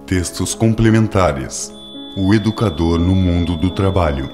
Textos complementares. O educador no mundo do trabalho.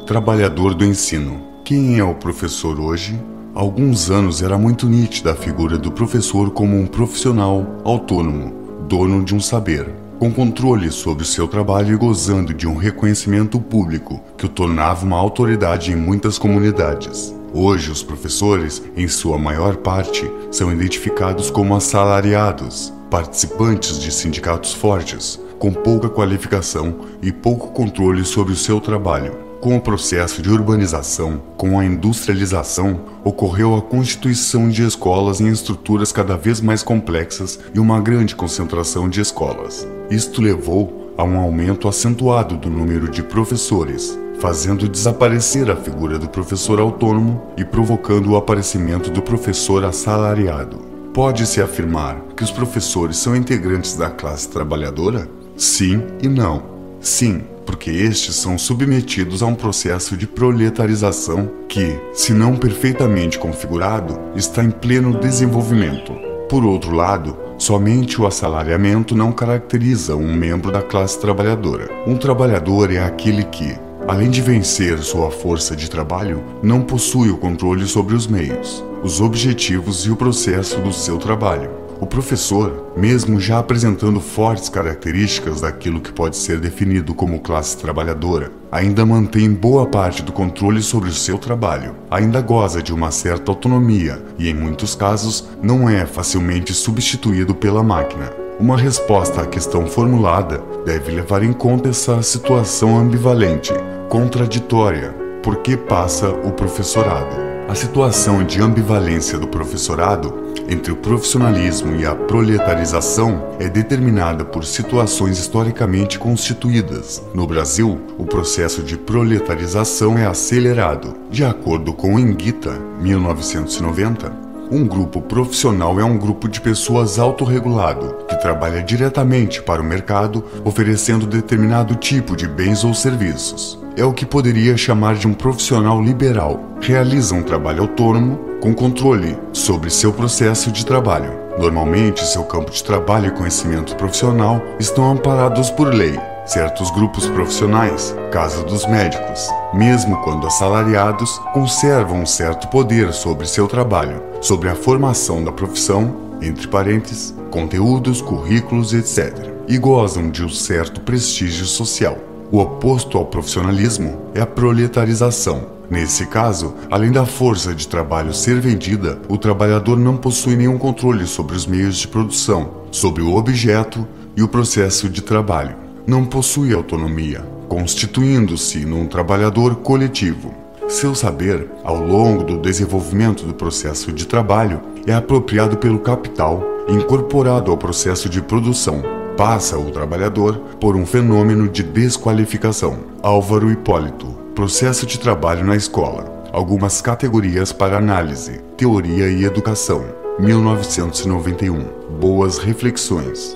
Trabalhador do ensino. Quem é o professor hoje? Há alguns anos era muito nítida a figura do professor como um profissional autônomo, dono de um saber, com controle sobre o seu trabalho e gozando de um reconhecimento público que o tornava uma autoridade em muitas comunidades. Hoje, os professores, em sua maior parte, são identificados como assalariados, participantes de sindicatos fortes, com pouca qualificação e pouco controle sobre o seu trabalho. Com o processo de urbanização, com a industrialização, ocorreu a constituição de escolas em estruturas cada vez mais complexas e uma grande concentração de escolas. Isto levou a um aumento acentuado do número de professores, fazendo desaparecer a figura do professor autônomo e provocando o aparecimento do professor assalariado. Pode-se afirmar que os professores são integrantes da classe trabalhadora? Sim e não. Sim, porque estes são submetidos a um processo de proletarização que, se não perfeitamente configurado, está em pleno desenvolvimento. Por outro lado, somente o assalariamento não caracteriza um membro da classe trabalhadora. Um trabalhador é aquele que, além de vencer sua força de trabalho, não possui o controle sobre os meios, os objetivos e o processo do seu trabalho. O professor, mesmo já apresentando fortes características daquilo que pode ser definido como classe trabalhadora, ainda mantém boa parte do controle sobre o seu trabalho, ainda goza de uma certa autonomia e, em muitos casos, não é facilmente substituído pela máquina. Uma resposta à questão formulada deve levar em conta essa situação ambivalente, contraditória, por que passa o professorado. A situação de ambivalência do professorado entre o profissionalismo e a proletarização é determinada por situações historicamente constituídas. No Brasil, o processo de proletarização é acelerado. De acordo com Enguita, 1990, um grupo profissional é um grupo de pessoas autorregulado, que trabalha diretamente para o mercado, oferecendo determinado tipo de bens ou serviços. É o que poderia chamar de um profissional liberal. Realiza um trabalho autônomo, com controle sobre seu processo de trabalho. Normalmente, seu campo de trabalho e conhecimento profissional estão amparados por lei. Certos grupos profissionais, caso dos médicos, mesmo quando assalariados, conservam um certo poder sobre seu trabalho, sobre a formação da profissão, entre parênteses, conteúdos, currículos, etc., e gozam de um certo prestígio social. O oposto ao profissionalismo é a proletarização. Nesse caso, além da força de trabalho ser vendida, o trabalhador não possui nenhum controle sobre os meios de produção, sobre o objeto e o processo de trabalho. Não possui autonomia, constituindo-se num trabalhador coletivo. Seu saber, ao longo do desenvolvimento do processo de trabalho, é apropriado pelo capital, incorporado ao processo de produção. Passa o trabalhador por um fenômeno de desqualificação. Álvaro Hipólito. Processo de trabalho na escola. Algumas categorias para análise. Teoria e educação. 1991. Boas reflexões.